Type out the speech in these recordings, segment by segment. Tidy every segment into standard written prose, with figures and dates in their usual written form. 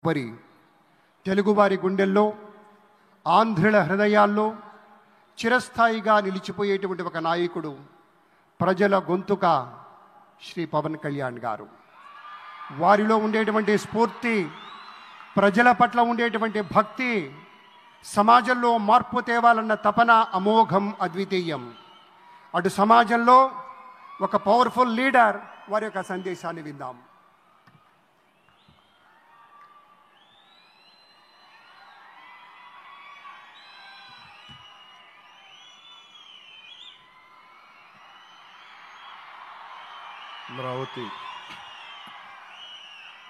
వరి తెలుగువారి గుండెల్లో, ఆంధ్రుల హృదయాల్లో చిరస్థాయిగా నిలిచిపోయేటువంటి ఒక నాయకుడు, ప్రజల గొంతుక శ్రీ పవన్ కళ్యాణ్ గారు. వారిలో ఉండేటువంటి స్ఫూర్తి, ప్రజల పట్ల ఉండేటువంటి భక్తి, సమాజంలో మార్పు తేవాలన్న తపన అమోఘం, అద్వితీయం. అటు సమాజంలో ఒక పవర్ఫుల్ లీడర్, వారి యొక్క సందేశాన్ని విందాం.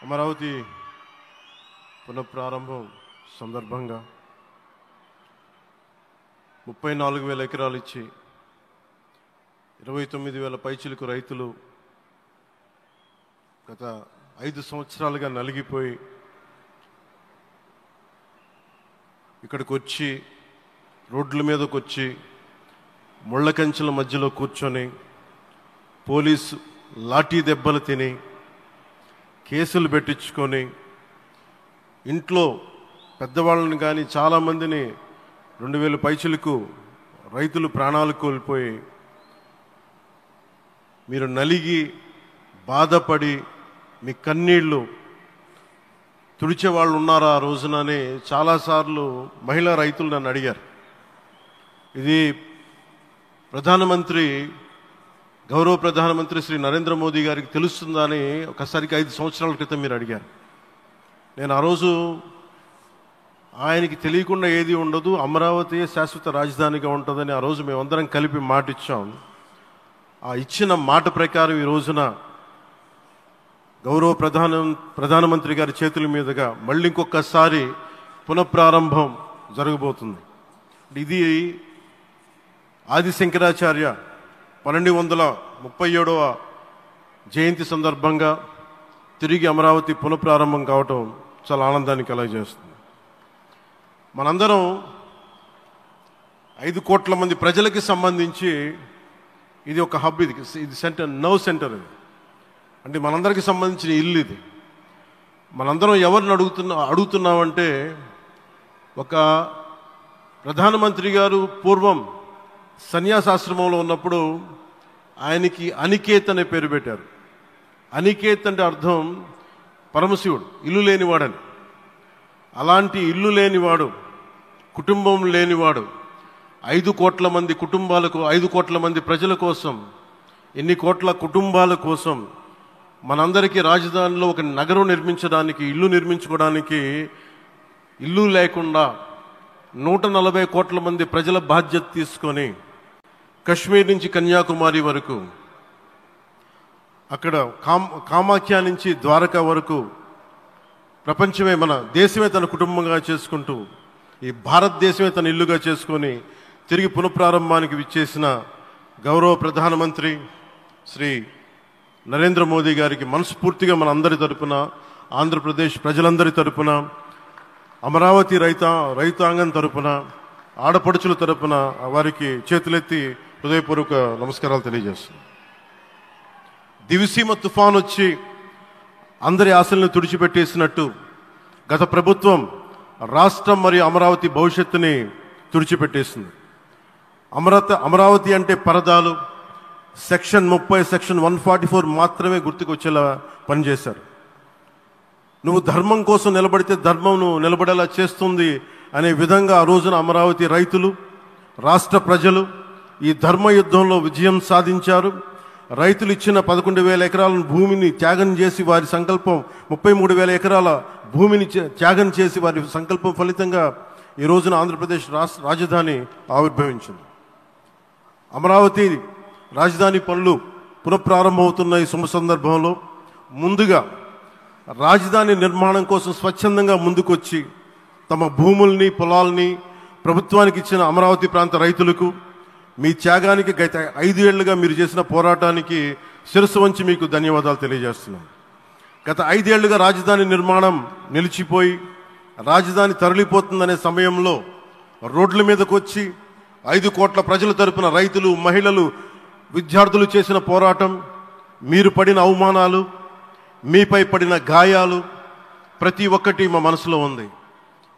అమరావతి పునఃప్రారంభం సందర్భంగా 34,000 ఎకరాలు ఇచ్చి 29,000 పైచిలకు రైతులు గత 5 సంవత్సరాలుగా నలిగిపోయి ఇక్కడికి వచ్చి, రోడ్ల మీదకి వచ్చి, ముళ్ళ కంచెల మధ్యలో కూర్చొని పోలీసు లాఠీ దెబ్బలు తిని, కేసులు పెట్టించుకొని, ఇంట్లో పెద్దవాళ్ళని కానీ చాలామందిని 2,000 పైచిలకు రైతులు ప్రాణాలు కోల్పోయి, మీరు నలిగి బాధపడి మీ కన్నీళ్ళు తుడిచే వాళ్ళు ఉన్నారా ఆ రోజునని చాలాసార్లు మహిళా రైతులు నన్ను అడిగారు. ఇది గౌరవ ప్రధానమంత్రి శ్రీ నరేంద్ర మోదీ గారికి తెలుస్తుందా అని ఒకసారికి 5 సంవత్సరాల క్రితం మీరు అడిగారు. నేను ఆ రోజు ఆయనకి తెలియకుండా ఏది ఉండదు, అమరావతి శాశ్వత రాజధానిగా ఉంటుందని ఆ రోజు మేమందరం కలిపి మాట ఇచ్చాం. ఆ ఇచ్చిన మాట ప్రకారం ఈ రోజున గౌరవ ప్రధానమంత్రి గారి చేతుల మీదుగా మళ్ళీ ఇంకొకసారి పునఃప్రారంభం జరగబోతుంది. ఇది ఆది శంకరాచార్య 1237వ జయంతి సందర్భంగా తిరిగి అమరావతి పునఃప్రారంభం కావటం చాలా ఆనందాన్ని కలగజేస్తుంది. మనందరం 5 కోట్ల మంది ప్రజలకి సంబంధించి ఇది ఒక హబ్, ఇది సెంటర్, సెంటర్ ఇది. అంటే మనందరికి సంబంధించిన ఇల్లు ఇది. మనందరం ఎవరిని అడుగుతున్నామంటే, ఒక ప్రధానమంత్రి గారు పూర్వం సన్యాసాశ్రమంలో ఉన్నప్పుడు ఆయనకి అనికేత్ అనే పేరు పెట్టారు. అనికేత్ అంటే అర్థం పరమశివుడు, ఇల్లు లేనివాడని. అలాంటి ఇల్లు లేనివాడు, కుటుంబం లేనివాడు 5 కోట్ల మంది కుటుంబాలకు, 5 కోట్ల మంది ప్రజల కోసం, ఎన్ని కోట్ల కుటుంబాల కోసం మనందరికీ రాజధానిలో ఒక నగరం నిర్మించడానికి, ఇల్లు నిర్మించుకోవడానికి ఇల్లు లేకుండా 140 కోట్ల మంది ప్రజల బాధ్యత తీసుకొని కశ్మీర్ నుంచి కన్యాకుమారి వరకు, అక్కడ కామాఖ్య నుంచి ద్వారకా వరకు ప్రపంచమే, మన దేశమే తన కుటుంబంగా చేసుకుంటూ, ఈ భారతదేశమే తన ఇల్లుగా చేసుకొని తిరిగి పునఃప్రారంభానికి విచ్చేసిన గౌరవ ప్రధానమంత్రి శ్రీ నరేంద్ర మోదీ గారికి మనస్ఫూర్తిగా మన అందరి తరపున, ఆంధ్రప్రదేశ్ ప్రజలందరి తరపున, అమరావతి రైతాంగం తరపున, ఆడపడుచుల తరపున వారికి చేతులెత్తి హృదయపూర్వక నమస్కారాలు తెలియజేస్తున్నాను. దివిసీమ తుఫాన్ వచ్చి అందరి ఆశలను తుడిచిపెట్టేసినట్టు గత ప్రభుత్వం రాష్ట్రం మరియు అమరావతి భవిష్యత్తుని తుడిచిపెట్టేసింది. అమరావతి అంటే పరదాలు, సెక్షన్ 30, సెక్షన్ 144 మాత్రమే గుర్తుకొచ్చేలా పనిచేశారు. నువ్వు ధర్మం కోసం నిలబడితే ధర్మం నువ్వు నిలబడేలా చేస్తుంది అనే విధంగా ఆ రోజున అమరావతి రైతులు, రాష్ట్ర ప్రజలు ఈ ధర్మ యుద్ధంలో విజయం సాధించారు. రైతులు ఇచ్చిన 11,000 ఎకరాల భూమిని త్యాగం చేసి, వారి సంకల్పం 33,000 ఎకరాల భూమిని త్యాగం చేసి, వారి సంకల్పం ఫలితంగా ఈ రోజున ఆంధ్రప్రదేశ్ రాజధాని ఆవిర్భవించింది. అమరావతి రాజధాని పనులు పునఃప్రారంభమవుతున్న ఈ శుభ సందర్భంలో ముందుగా రాజధాని నిర్మాణం కోసం స్వచ్ఛందంగా ముందుకొచ్చి తమ భూముల్ని, పొలాల్ని ప్రభుత్వానికి ఇచ్చిన అమరావతి ప్రాంత రైతులకు, మీ త్యాగానికి, గత 5 ఏళ్లుగా మీరు చేసిన పోరాటానికి శిరస్సు వంచి మీకు ధన్యవాదాలు తెలియజేస్తున్నాను. గత 5 ఏళ్లుగా రాజధాని నిర్మాణం నిలిచిపోయి రాజధాని తరలిపోతుందనే సమయంలో రోడ్ల మీదకు వచ్చి 5 కోట్ల ప్రజల తరపున రైతులు, మహిళలు, విద్యార్థులు చేసిన పోరాటం, మీరు పడిన అవమానాలు, మీపై పడిన గాయాలు, ప్రతి ఒక్కటి మా మనసులో ఉంది.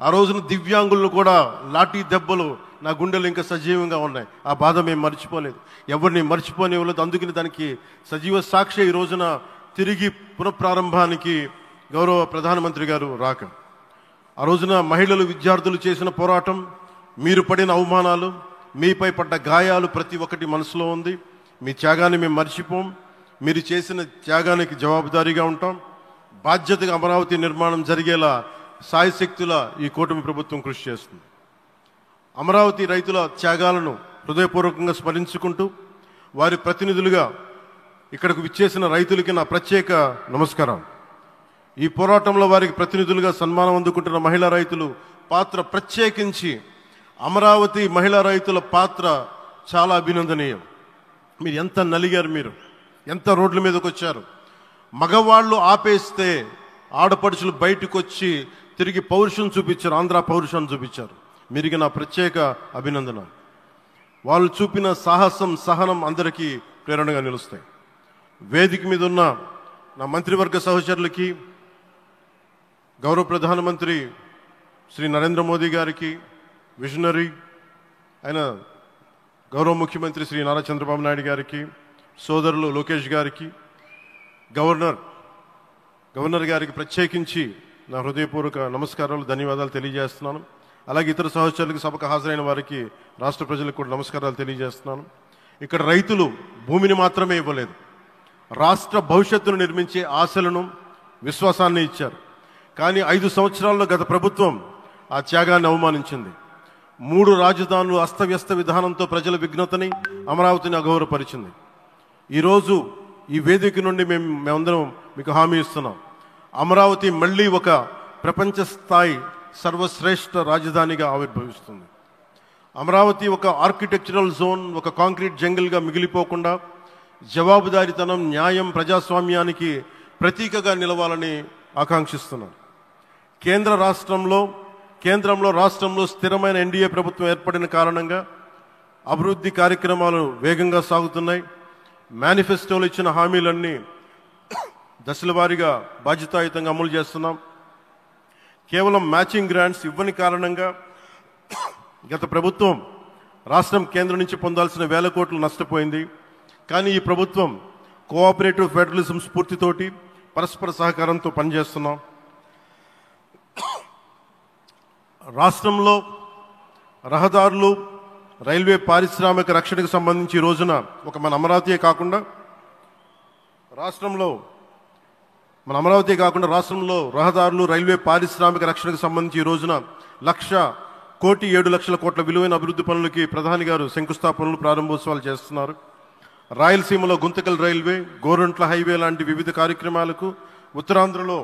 ఆ రోజున దివ్యాంగులను కూడా లాఠీ దెబ్బలు నా గుండెలు ఇంకా సజీవంగా ఉన్నాయి. ఆ బాధ మేము మర్చిపోలేదు, ఎవరిని మర్చిపోనివ్వలేదు. అందుకని దానికి సజీవ సాక్షి ఈ రోజున తిరిగి పునఃప్రారంభానికి గౌరవ ప్రధానమంత్రి గారు రాక, ఆ రోజున మహిళలు విద్యార్థులు చేసిన పోరాటం, మీరు పడిన అవమానాలు, మీపై పడ్డ గాయాలు ప్రతి ఒక్కటి మనసులో ఉంది. మీ త్యాగాన్ని మేము మర్చిపోం. మీరు చేసిన త్యాగానికి జవాబుదారీగా ఉంటాం. బాధ్యతగా అమరావతి నిర్మాణం జరిగేలా సాయశక్తుల ఈ కూటమి ప్రభుత్వం కృషి చేస్తుంది. అమరావతి రైతుల త్యాగాలను హృదయపూర్వకంగా స్మరించుకుంటూ వారి ప్రతినిధులుగా ఇక్కడకు విచ్చేసిన రైతులకి నా ప్రత్యేక నమస్కారం. ఈ పోరాటంలో వారికి ప్రతినిధులుగా సన్మానం అందుకుంటున్న మహిళా రైతులు పాత్ర, ప్రత్యేకించి అమరావతి మహిళా రైతుల పాత్ర చాలా అభినందనీయం. మీరు ఎంత నలిగారు, మీరు ఎంత రోడ్ల మీదకి వచ్చారు. మగవాళ్ళు ఆపేస్తే ఆడపడుచులు బయటకు వచ్చి తిరిగి పౌరుషం చూపించారు, ఆంధ్ర పౌరుషాన్ని చూపించారు. మీరికి నా ప్రత్యేక అభినందన. వాళ్ళు చూపిన సాహసం, సహనం అందరికీ ప్రేరణగా నిలుస్తాయి. వేదిక మీద ఉన్న నా మంత్రివర్గ సహచరులకి, గౌరవ ప్రధానమంత్రి శ్రీ నరేంద్ర మోదీ గారికి, విజనరీ అయిన గౌరవ ముఖ్యమంత్రి శ్రీ నారా చంద్రబాబు నాయుడు గారికి, సోదరులు లోకేష్ గారికి, గవర్నర్ గారికి ప్రత్యేకించి నా హృదయపూర్వక నమస్కారాలు, ధన్యవాదాలు తెలియజేస్తున్నాను. అలాగే ఇతర సహచరులకు, సభకు హాజరైన వారికి, రాష్ట్ర ప్రజలకు కూడా నమస్కారాలు తెలియజేస్తున్నాను. ఇక్కడ రైతులు భూమిని మాత్రమే ఇవ్వలేదు, రాష్ట్ర భవిష్యత్తును నిర్మించే ఆశలను, విశ్వాసాన్ని ఇచ్చారు. కానీ 5 సంవత్సరాల్లో గత ప్రభుత్వం ఆ త్యాగాన్ని అవమానించింది. 3 రాజధానులు, అస్తవ్యస్త విధానంతో ప్రజల విఘ్నతని, అమరావతిని అగౌరవపరిచింది. ఈరోజు ఈ వేదిక నుండి మేమందరం మీకు హామీ ఇస్తున్నాం, అమరావతి మళ్ళీ ఒక ప్రపంచ స్థాయి సర్వశ్రేష్ఠ రాజధానిగా ఆవిర్భవిస్తుంది. అమరావతి ఒక ఆర్కిటెక్చరల్ జోన్, ఒక కాంక్రీట్ జంగిల్గా మిగిలిపోకుండా జవాబుదారీతనం, న్యాయం, ప్రజాస్వామ్యానికి ప్రతీకగా నిలవాలని ఆకాంక్షిస్తున్నాం. కేంద్రంలో రాష్ట్రంలో స్థిరమైన ఎన్డీఏ ప్రభుత్వం ఏర్పడిన కారణంగా అభివృద్ధి కార్యక్రమాలు వేగంగా సాగుతున్నాయి. మేనిఫెస్టోలో ఇచ్చిన హామీలన్నీ దశల వారీగా బాధ్యతాయుతంగా అమలు చేస్తున్నాం. కేవలం మ్యాచింగ్ గ్రాంట్స్ ఇవ్వని కారణంగా గత ప్రభుత్వం రాష్ట్రం కేంద్రం నుంచి పొందాల్సిన 1000 కోట్లు నష్టపోయింది. కానీ ఈ ప్రభుత్వం కోఆపరేటివ్ ఫెడరలిజం స్ఫూర్తితోటి, పరస్పర సహకారంతో పనిచేస్తున్నాం. రాష్ట్రంలో రహదారులు, రైల్వే, పారిశ్రామిక రక్షణకు సంబంధించి ఈ రోజున మన అమరావతి కాకుండా రాష్ట్రంలో రహదారులు, రైల్వే, పారిశ్రామిక రక్షణకు సంబంధించి ఈ రోజున 1,07,00,000 కోట్ల విలువైన అభివృద్ధి పనులకి ప్రధాని గారు శంకుస్థాపనలు, ప్రారంభోత్సవాలు చేస్తున్నారు. రాయలసీమలో గుంతకల్ రైల్వే, గోరంట్ల హైవే లాంటి వివిధ కార్యక్రమాలకు, ఉత్తరాంధ్రలో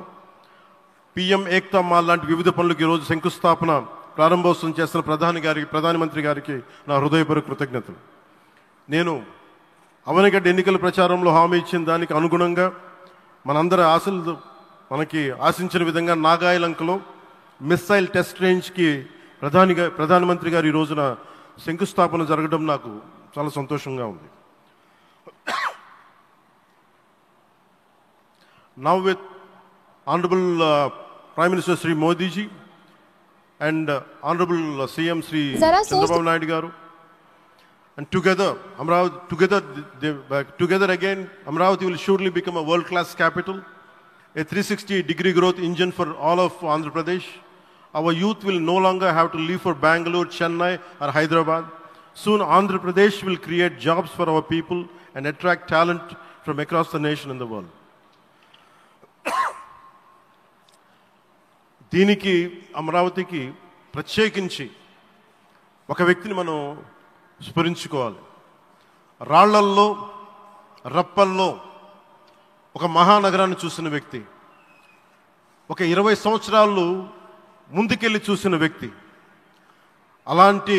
పిఎం ఏక్తా మాల్ లాంటి వివిధ పనులకు ఈరోజు శంకుస్థాపన, ప్రారంభోత్సవం చేస్తున్న ప్రధానమంత్రి గారికి నా హృదయపూర్వక కృతజ్ఞతలు. నేను అవనిగడ్డ ఎన్నికల ప్రచారంలో హామీ ఇచ్చిన దానికి అనుగుణంగా మనందరి ఆశలు మనకి ఆశించిన విధంగా నాగాయలంకలో మిస్సైల్ టెస్ట్ రేంజ్కి ప్రధానమంత్రి గారు ఈ రోజున శంకుస్థాపన జరగడం నాకు చాలా సంతోషంగా ఉంది. Now with Honorable Prime Minister Sri Modi ji and Honorable CM Sri Chandrababu Naidu garu, and together again Amravati will surely become a world-class capital, a 360-degree growth engine for all of Andhra Pradesh. Our youth will no longer have to leave for Bangalore, Chennai or Hyderabad. Soon Andhra Pradesh will create jobs for our people and attract talent from across the nation and the world. దీనికి అమరావతికి ప్రత్యేకించి ఒక వ్యక్తిని మనం స్మరించుకోవాలి. రాళ్లల్లో, రప్పల్లో ఒక మహానగరాన్ని చూసిన వ్యక్తి, ఒక 20 సంవత్సరాలు ముందుకెళ్ళి చూసిన వ్యక్తి. అలాంటి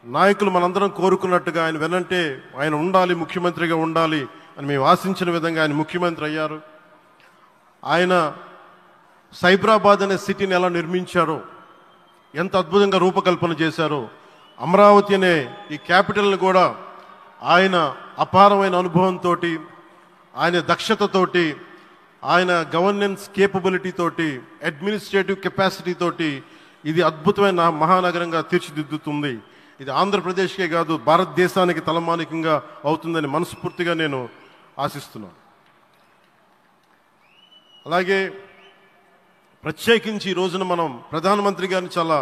నాయకులు మనందరం కోరుకున్నట్టుగా ఆయన వెనంటే ఆయన ఉండాలి, ముఖ్యమంత్రిగా ఉండాలి అని మేము ఆశించిన విధంగా ఆయన ముఖ్యమంత్రి అయ్యారు. ఆయన సైబరాబాద్ అనే సిటీని ఎలా నిర్మించారో, ఎంత అద్భుతంగా రూపకల్పన చేశారో, అమరావతి అనే ఈ క్యాపిటల్ని కూడా ఆయన అపారమైన అనుభవంతో, ఆయన దక్షతతోటి, ఆయన గవర్నెన్స్ కేపబిలిటీ తోటి, అడ్మినిస్ట్రేటివ్ కెపాసిటీ తోటి ఇది అద్భుతమైన మహానగరంగా తీర్చిదిద్దుతుంది. ఇది ఆంధ్రప్రదేశ్కే కాదు, భారతదేశానికి తలమానికంగా అవుతుందని మనస్ఫూర్తిగా నేను ఆశిస్తున్నాను. అలాగే ప్రత్యేకించి ఈ రోజున మనం ప్రధానమంత్రి గారిని చాలా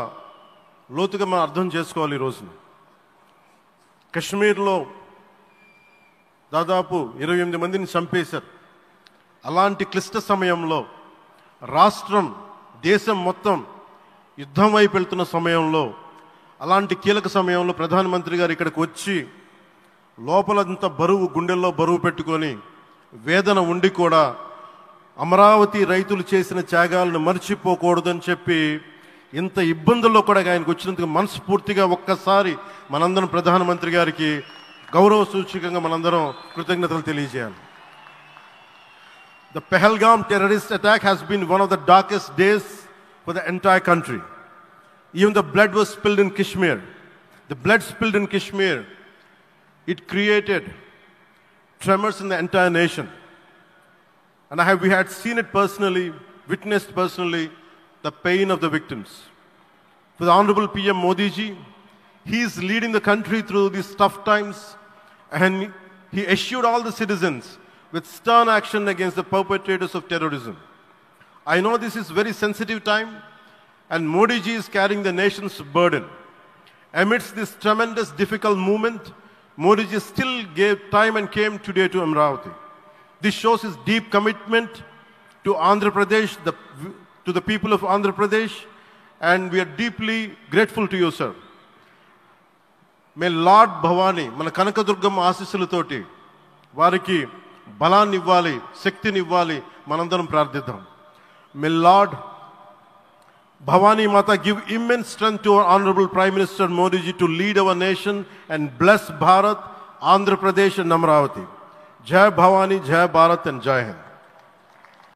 లోతుగా మనం అర్థం చేసుకోవాలి. ఈ రోజున కశ్మీర్లో దాదాపు 28 మందిని చంపేశారు. అలాంటి క్లిష్ట సమయంలో రాష్ట్రం, దేశం మొత్తం యుద్ధం వైపు వెళ్తున్న సమయంలో, అలాంటి కీలక సమయంలో ప్రధానమంత్రి గారు ఇక్కడికి వచ్చి లోపలంతా బరువు, గుండెల్లో బరువు పెట్టుకొని వేదన ఉండి కూడా అమరావతి రైతులు చేసిన త్యాగాలను మర్చిపోకూడదని చెప్పి ఇంత ఇబ్బందుల్లో కూడా ఆయనకు వచ్చినందుకు మనస్ఫూర్తిగా ఒక్కసారి మనందరం ప్రధానమంత్రి గారికి గౌరవ సూచకంగా మనందరం కృతజ్ఞతలు తెలియజేయాలి. The Pahalgam terrorist attack has been one of the darkest days for the entire country. Even the blood was spilled in Kashmir. The blood spilled in Kashmir, it created tremors in the entire nation. And we had seen it personally, witnessed personally, the pain of the victims. For the Honorable PM Modi ji, he is leading the country through these tough times, and he assured all the citizens with stern action against the perpetrators of terrorism. I know this is very sensitive time, and Modi ji is carrying the nation's burden. Amidst this tremendous difficult moment, Modi ji still gave time and came today to Amravati. This shows his deep commitment to Andhra Pradesh, to the people of Andhra Pradesh, and we are deeply grateful to you, sir. May Lord Bhavani, మన కనకదుర్గమ్మ ఆశీస్సులతోటి వారికి బలాన్ని ఇవ్వాలి, శక్తిని ఇవ్వాలి, మనందరం ప్రార్థిద్దాం. May Lord Bhavani Mata give immense strength to our Honorable Prime Minister Modi ji to lead our nation and bless Bharat, Andhra Pradesh and Amravati. Jai Bhavani, Jai Bharat and Jai Hind.